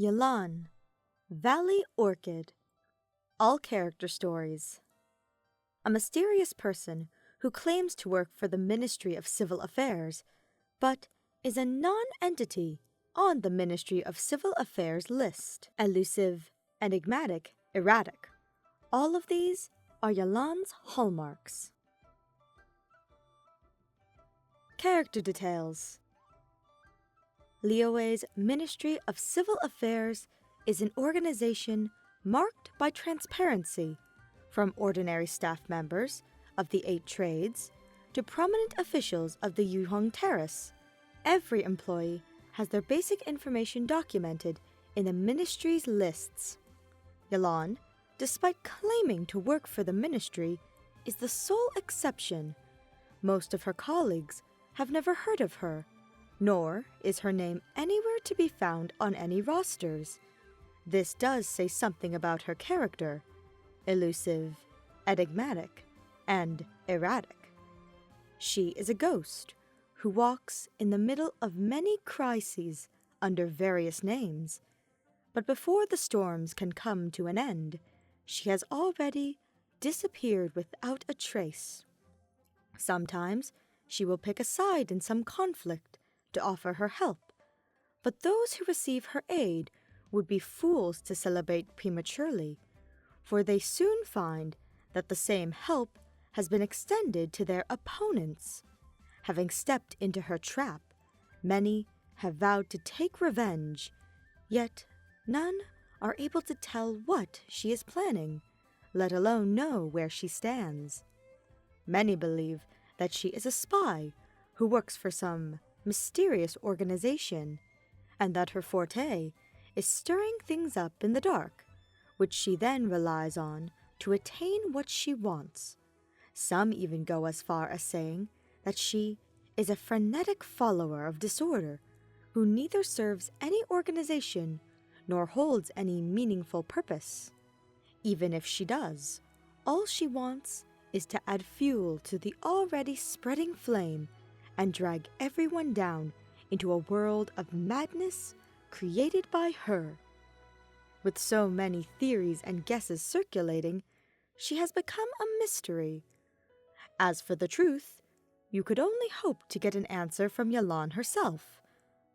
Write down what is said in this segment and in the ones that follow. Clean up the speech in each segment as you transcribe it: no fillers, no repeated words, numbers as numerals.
Yelan, Valley Orchid. All character stories. A mysterious person who claims to work for the Ministry of Civil Affairs, but is a non-entity on the Ministry of Civil Affairs list. Elusive, enigmatic, erratic. All of these are Yelan's hallmarks. Character details. Liyue's Ministry of Civil Affairs is an organization marked by transparency, from ordinary staff members of the 8 trades to prominent officials of the Yuhong Terrace. Every employee has their basic information documented in the ministry's lists. Yelan, despite claiming to work for the ministry, is the sole exception. Most of her colleagues have never heard of her, nor is her name anywhere to be found on any rosters. This does say something about her character: elusive, enigmatic, and erratic. She is a ghost who walks in the middle of many crises under various names, but before the storms can come to an end, she has already disappeared without a trace. Sometimes she will pick a side in some conflict to offer her help, but those who receive her aid would be fools to celebrate prematurely, for they soon find that the same help has been extended to their opponents. Having stepped into her trap, many have vowed to take revenge, yet none are able to tell what she is planning, let alone know where she stands. Many believe that she is a spy who works for some mysterious organization, and that her forte is stirring things up in the dark, which she then relies on to attain what she wants. Some even go as far as saying that she is a frenetic follower of disorder who neither serves any organization nor holds any meaningful purpose. Even if she does, all she wants is to add fuel to the already spreading flame and drag everyone down into a world of madness created by her. With so many theories and guesses circulating, she has become a mystery. As for the truth, you could only hope to get an answer from Yelan herself,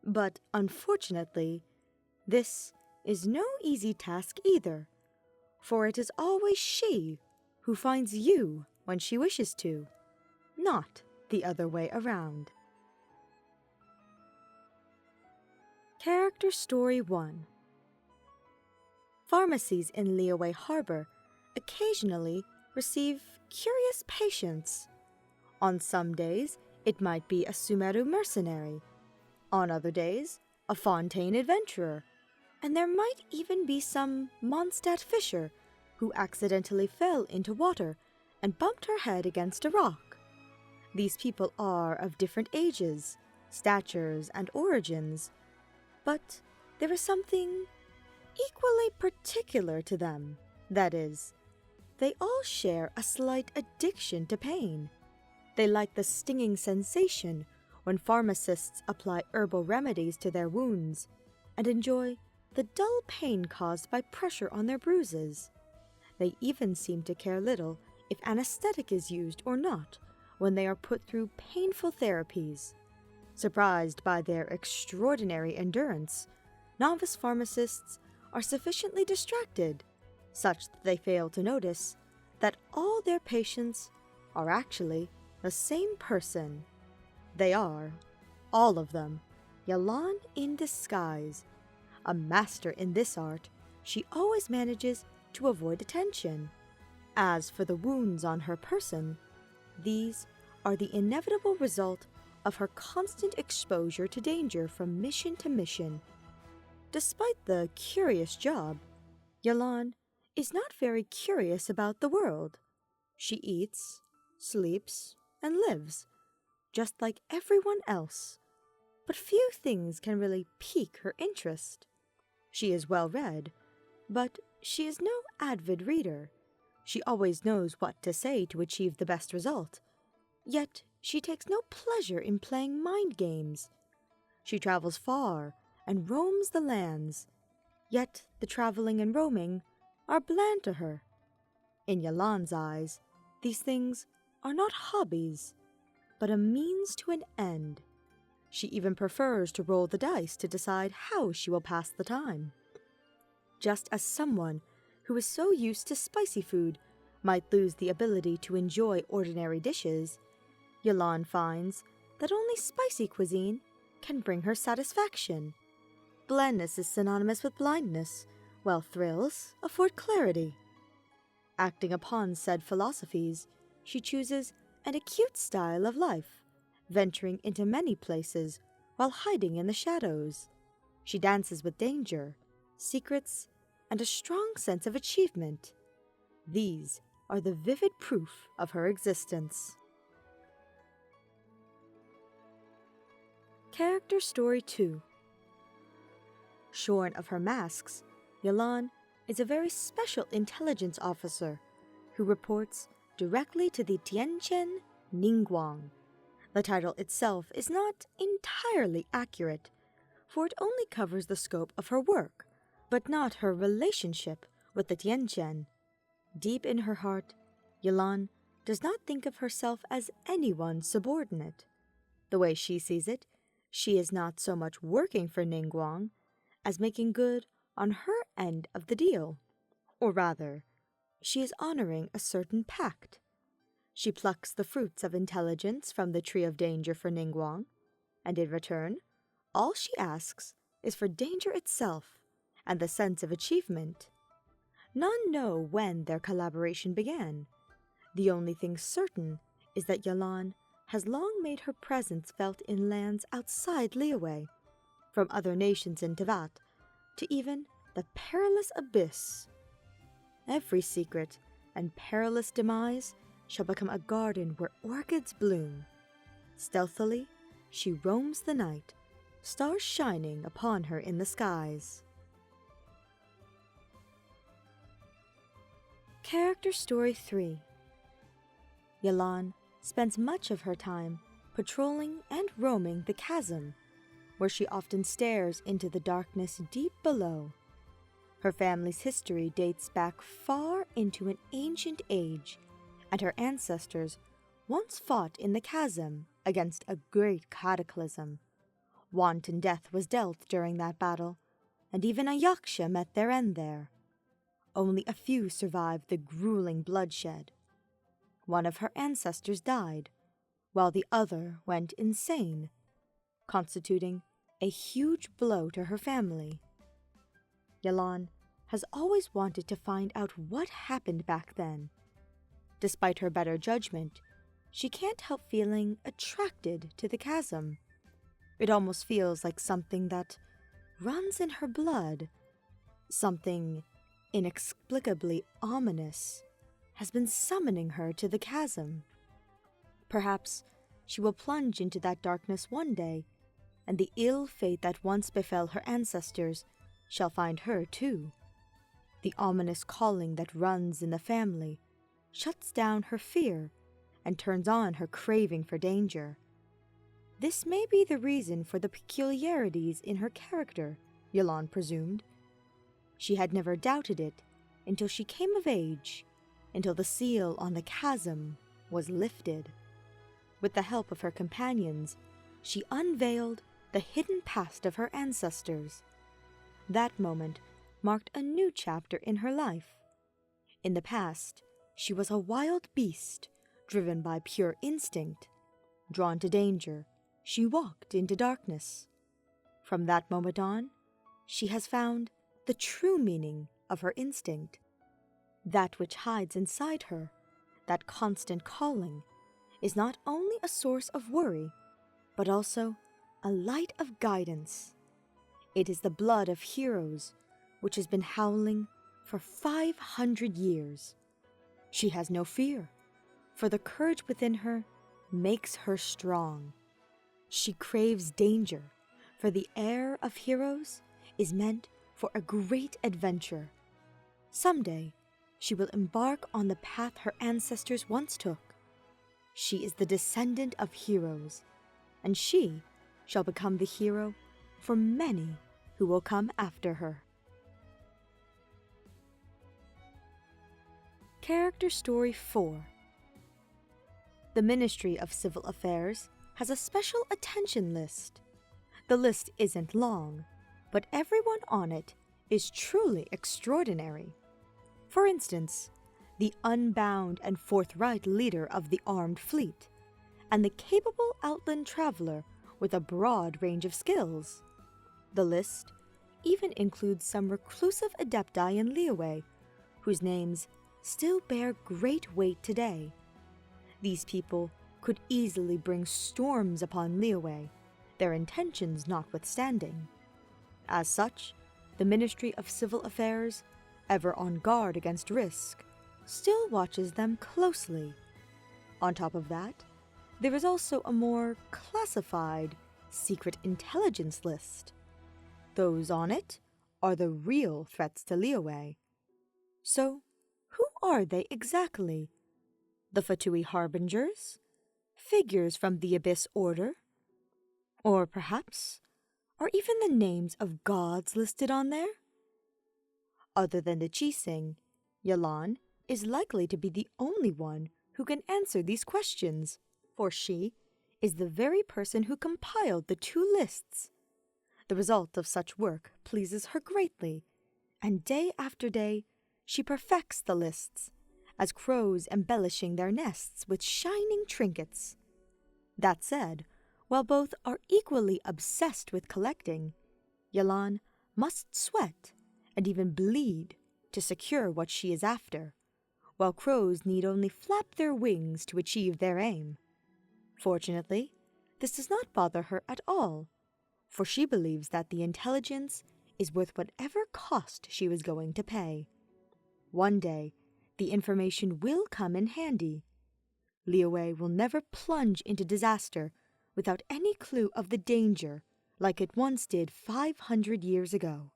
but unfortunately, this is no easy task either, for it is always she who finds you when she wishes to, not the other way around. Character Story 1. Pharmacies in Liyue Harbor occasionally receive curious patients. On some days, it might be a Sumeru mercenary. On other days, a Fontaine adventurer. And there might even be some Mondstadt fisher who accidentally fell into water and bumped her head against a rock. These people are of different ages, statures, and origins, but there is something equally particular to them. That is, they all share a slight addiction to pain. They like the stinging sensation when pharmacists apply herbal remedies to their wounds, and enjoy the dull pain caused by pressure on their bruises. They even seem to care little if anesthetic is used or not when they are put through painful therapies. Surprised by their extraordinary endurance, novice pharmacists are sufficiently distracted, such that they fail to notice that all their patients are actually the same person. They are, all of them, Yelan in disguise. A master in this art, she always manages to avoid attention. As for the wounds on her person, these are the inevitable result of her constant exposure to danger from mission to mission. Despite the curious job, Yelan is not very curious about the world. She eats, sleeps, and lives, just like everyone else. But few things can really pique her interest. She is well read, but she is no avid reader. She always knows what to say to achieve the best result, yet she takes no pleasure in playing mind games. She travels far and roams the lands, Yet the traveling and roaming are bland to her. In Yelan's eyes, these things are not hobbies, but a means to an end. She even prefers to roll the dice to decide how she will pass the time. Just as someone who is so used to spicy food might lose the ability to enjoy ordinary dishes, Yelan finds that only spicy cuisine can bring her satisfaction. Blandness is synonymous with blindness, while thrills afford clarity. Acting upon said philosophies, she chooses an acute style of life, venturing into many places while hiding in the shadows. She dances with danger, secrets, and a strong sense of achievement. These are the vivid proof of her existence. Character Story 2. Shorn of her masks, Yelan is a very special intelligence officer who reports directly to the Tianchen Ningguang. The title itself is not entirely accurate, for it only covers the scope of her work, but not her relationship with the Tianchen. Deep in her heart, Yelan does not think of herself as anyone's subordinate. The way she sees it, she is not so much working for Ningguang as making good on her end of the deal. Or rather, she is honoring a certain pact. She plucks the fruits of intelligence from the tree of danger for Ningguang, and in return, all she asks is for danger itself and the sense of achievement. None know when their collaboration began. The only thing certain is that Yelan has long made her presence felt in lands outside Liyue, from other nations in Tevat to even the perilous abyss. Every secret and perilous demise shall become a garden where orchids bloom. Stealthily, she roams the night, stars shining upon her in the skies. Character Story 3. Yelan spends much of her time patrolling and roaming the chasm, where she often stares into the darkness deep below. Her family's history dates back far into an ancient age, and her ancestors once fought in the chasm against a great cataclysm. Wanton death was dealt during that battle, and even a yaksha met their end there. Only a few survived the grueling bloodshed. One of her ancestors died, while the other went insane, constituting a huge blow to her family. Yelan has always wanted to find out what happened back then. Despite her better judgment, she can't help feeling attracted to the chasm. It almost feels like something that runs in her blood, something inexplicably ominous has been summoning her to the chasm. Perhaps she will plunge into that darkness one day, and the ill fate that once befell her ancestors shall find her too. The ominous calling that runs in the family shuts down her fear and turns on her craving for danger. This may be the reason for the peculiarities in her character, Yelan presumed. She had never doubted it until she came of age, until the seal on the chasm was lifted. With the help of her companions, she unveiled the hidden past of her ancestors. That moment marked a new chapter in her life. In the past, she was a wild beast, driven by pure instinct. Drawn to danger, she walked into darkness. From that moment on, she has found the true meaning of her instinct. That which hides inside her, that constant calling, is not only a source of worry, but also a light of guidance. It is the blood of heroes which has been howling for 500 years. She has no fear, for the courage within her makes her strong. She craves danger, for the air of heroes is meant for a great adventure. Someday, she will embark on the path her ancestors once took. She is the descendant of heroes, and she shall become the hero for many who will come after her. Character Story 4. The Ministry of Civil Affairs has a special attention list. The list isn't long, but everyone on it is truly extraordinary. For instance, the unbound and forthright leader of the armed fleet, and the capable outland traveler with a broad range of skills. The list even includes some reclusive adepti in Liyue, whose names still bear great weight today. These people could easily bring storms upon Liyue, their intentions notwithstanding. As such, the Ministry of Civil Affairs, ever on guard against risk, still watches them closely. On top of that, there is also a more classified secret intelligence list. Those on it are the real threats to Liyue. So, who are they exactly? The Fatui Harbingers? Figures from the Abyss Order? Or perhaps are even the names of gods listed on there? Other than the Qixing, Yelan is likely to be the only one who can answer these questions, for she is the very person who compiled the two lists. The result of such work pleases her greatly, and day after day she perfects the lists, as crows embellishing their nests with shining trinkets. That said, while both are equally obsessed with collecting, Yelan must sweat and even bleed to secure what she is after, while crows need only flap their wings to achieve their aim. Fortunately, this does not bother her at all, for she believes that the intelligence is worth whatever cost she was going to pay. One day, the information will come in handy. Liyue will never plunge into disaster without any clue of the danger like it once did 500 years ago.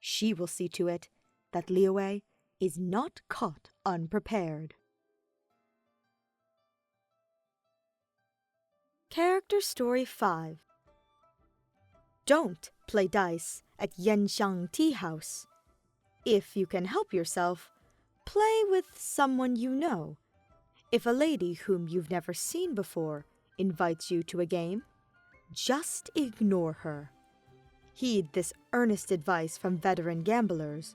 She will see to it that Liyue is not caught unprepared. Character Story 5. Don't play dice at Yanxiang Tea House. If you can help yourself, play with someone you know. If a lady whom you've never seen before invites you to a game, just ignore her. Heed this earnest advice from veteran gamblers.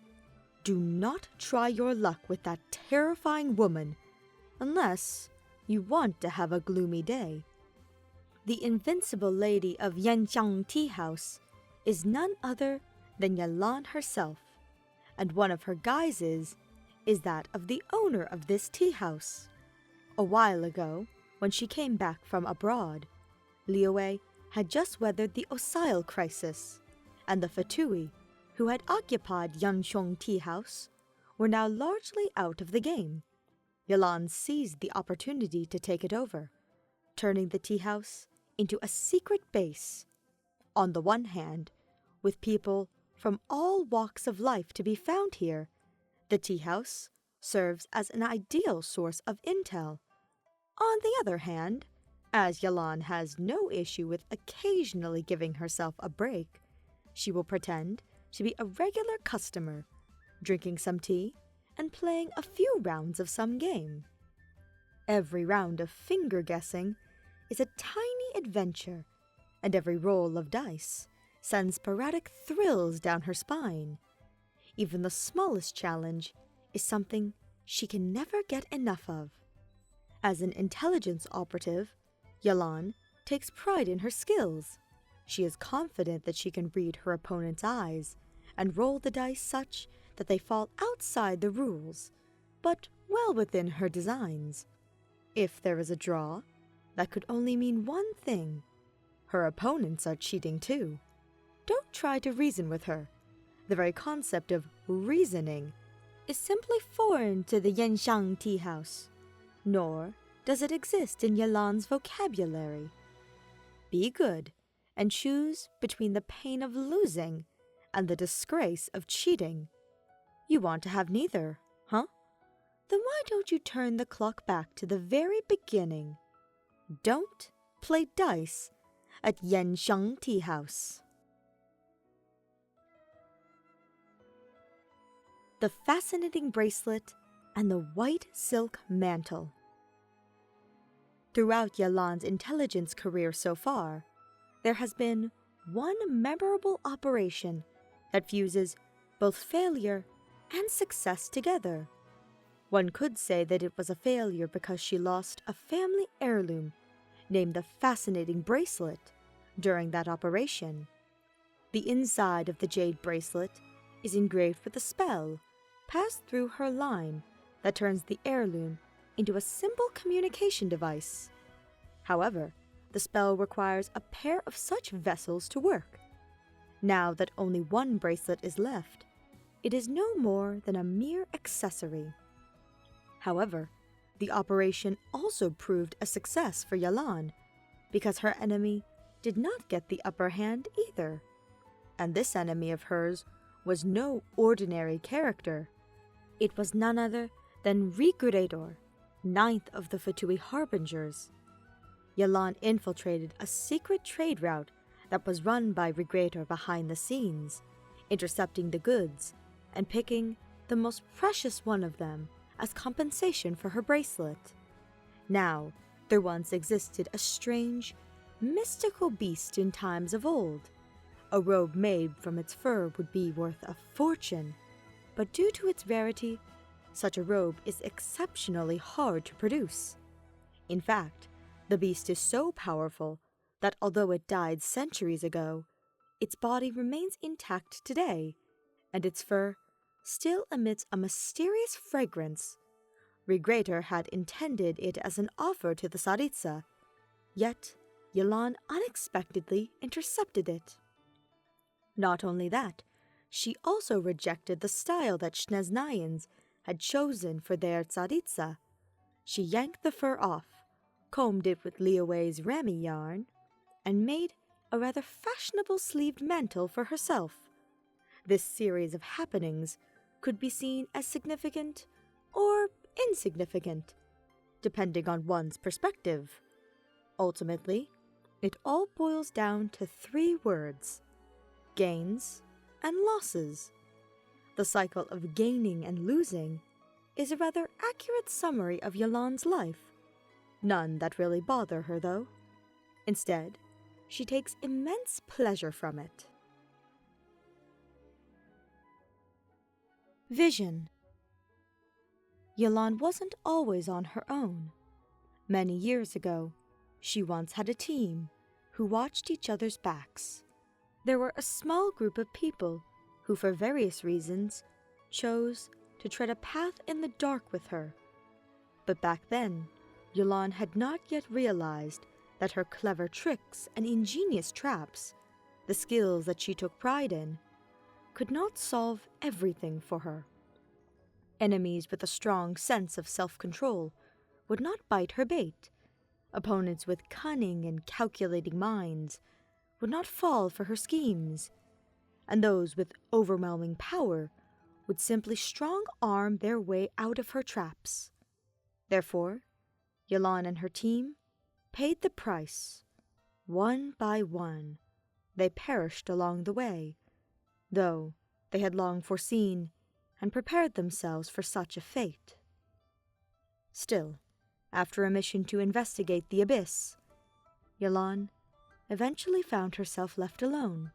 Do not try your luck with that terrifying woman, unless you want to have a gloomy day. The invincible lady of Yanxiang Tea House is none other than Yelan herself, and one of her guises is that of the owner of this tea house. A while ago, when she came back from abroad, Liyue had just weathered the Osile crisis, and the Fatui, who had occupied Yanxiang Tea House, were now largely out of the game. Yelan seized the opportunity to take it over, turning the tea house into a secret base. On the one hand, with people from all walks of life to be found here, the tea house serves as an ideal source of intel. On the other hand, as Yelan has no issue with occasionally giving herself a break, she will pretend to be a regular customer, drinking some tea and playing a few rounds of some game. Every round of finger guessing is a tiny adventure, and every roll of dice sends sporadic thrills down her spine. Even the smallest challenge is something she can never get enough of. As an intelligence operative, Yelan takes pride in her skills. She is confident that she can read her opponent's eyes and roll the dice such that they fall outside the rules, but well within her designs. If there is a draw, that could only mean one thing: her opponents are cheating too. Don't try to reason with her. The very concept of reasoning is simply foreign to the Yanxiang Tea House, nor does it exist in Yelan's vocabulary. Be good and choose between the pain of losing and the disgrace of cheating. You want to have neither, huh? Then why don't you turn the clock back to the very beginning? Don't play dice at Yanxiang Tea House. The Fascinating Bracelet and the white silk mantle. Throughout Yelan's intelligence career so far, there has been one memorable operation that fuses both failure and success together. One could say that it was a failure because she lost a family heirloom named the fascinating Bracelet during that operation. The inside of the jade bracelet is engraved with a spell passed through her line that turns the heirloom into a simple communication device. However, the spell requires a pair of such vessels to work. Now that only one bracelet is left, it is no more than a mere accessory. However, the operation also proved a success for Yelan, because her enemy did not get the upper hand either. And this enemy of hers was no ordinary character. It was none other than Rigurator, ninth of the Fatui Harbingers. Yelan infiltrated a secret trade route that was run by Rigurator behind the scenes, intercepting the goods and picking the most precious one of them as compensation for her bracelet. Now, there once existed a strange, mystical beast in times of old. A robe made from its fur would be worth a fortune, but due to its rarity, such a robe is exceptionally hard to produce. In fact, the beast is so powerful that although it died centuries ago, its body remains intact today, and its fur still emits a mysterious fragrance. Rigurator had intended it as an offer to the Tsaritsa, yet Yelan unexpectedly intercepted it. Not only that, she also rejected the style that Shneznayans had chosen for their Tsaritsa. She yanked the fur off, combed it with Liyue's rami yarn, and made a rather fashionable sleeved mantle for herself. This series of happenings could be seen as significant or insignificant, depending on one's perspective. Ultimately, it all boils down to 3 words: gains and losses. The cycle of gaining and losing is a rather accurate summary of Yelan's life. None that really bother her, though. Instead, she takes immense pleasure from it. Vision. Yelan wasn't always on her own. Many years ago, she once had a team who watched each other's backs. There were a small group of people who, for various reasons, chose to tread a path in the dark with her. But back then, Yelan had not yet realized that her clever tricks and ingenious traps, the skills that she took pride in, could not solve everything for her. Enemies with a strong sense of self-control would not bite her bait. Opponents with cunning and calculating minds would not fall for her schemes. And those with overwhelming power would simply strong-arm their way out of her traps. Therefore, Yelan and her team paid the price. One by one, they perished along the way, though they had long foreseen and prepared themselves for such a fate. Still, after a mission to investigate the abyss, Yelan eventually found herself left alone.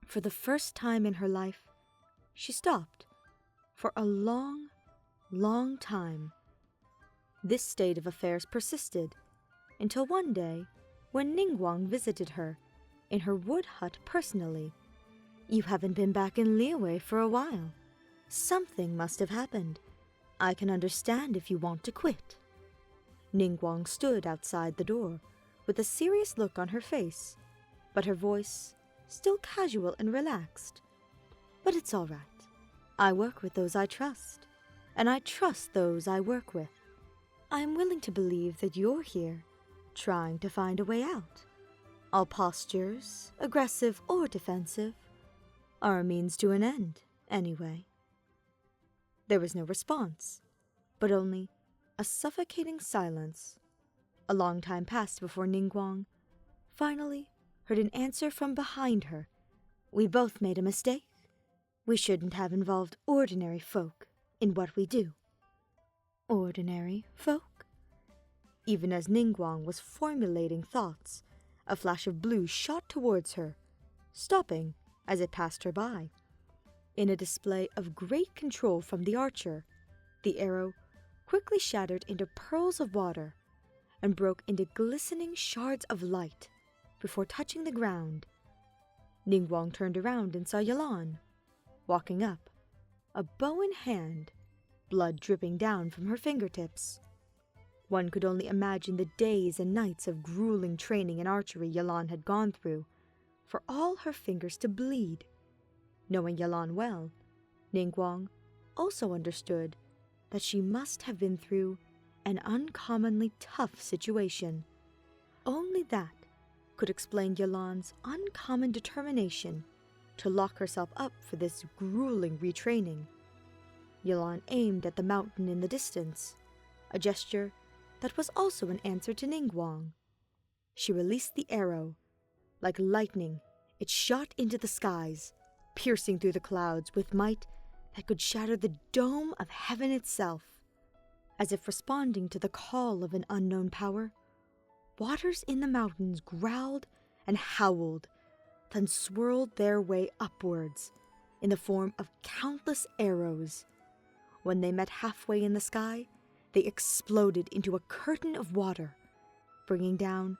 For the first time in her life, she stopped for a long, long time. This state of affairs persisted until one day when Ningguang visited her in her wood hut personally. "You haven't been back in Liyue for a while. Something must have happened. I can understand if you want to quit." Ningguang stood outside the door with a serious look on her face, but her voice still casual and relaxed. "But it's all right. I work with those I trust, and I trust those I work with. I am willing to believe that you're here, trying to find a way out. All postures, aggressive or defensive, are a means to an end, anyway." There was no response, but only a suffocating silence. A long time passed before Ningguang finally heard an answer from behind her. "We both made a mistake. We shouldn't have involved ordinary folk in what we do." ordinary folk. Even as Ningguang was formulating thoughts, a flash of blue shot towards her, stopping as it passed her by. In a display of great control from the archer, the arrow quickly shattered into pearls of water and broke into glistening shards of light before touching the ground. Ningguang turned around and saw Yelan, walking up, a bow in hand, blood dripping down from her fingertips. One could only imagine the days and nights of grueling training in archery Yelan had gone through, for all her fingers to bleed. Knowing Yelan well, Ningguang also understood that she must have been through an uncommonly tough situation. Only that could explain Yelan's uncommon determination to lock herself up for this grueling retraining. Yelan aimed at the mountain in the distance, a gesture that was also an answer to Ningguang. She released the arrow. Like lightning, it shot into the skies, piercing through the clouds with might that could shatter the dome of heaven itself. As if responding to the call of an unknown power, waters in the mountains growled and howled, then swirled their way upwards in the form of countless arrows. When they met halfway in the sky, they exploded into a curtain of water, bringing down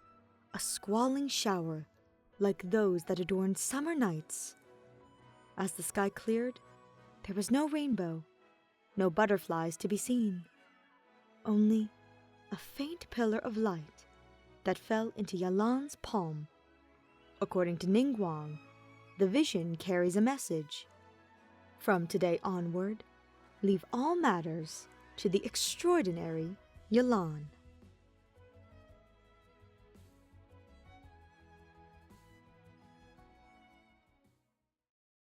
a squalling shower like those that adorned summer nights. As the sky cleared, there was no rainbow, no butterflies to be seen, only a faint pillar of light that fell into Yelan's palm. According to Ningguang, the vision carries a message. From today onward, leave all matters to the extraordinary Yelan.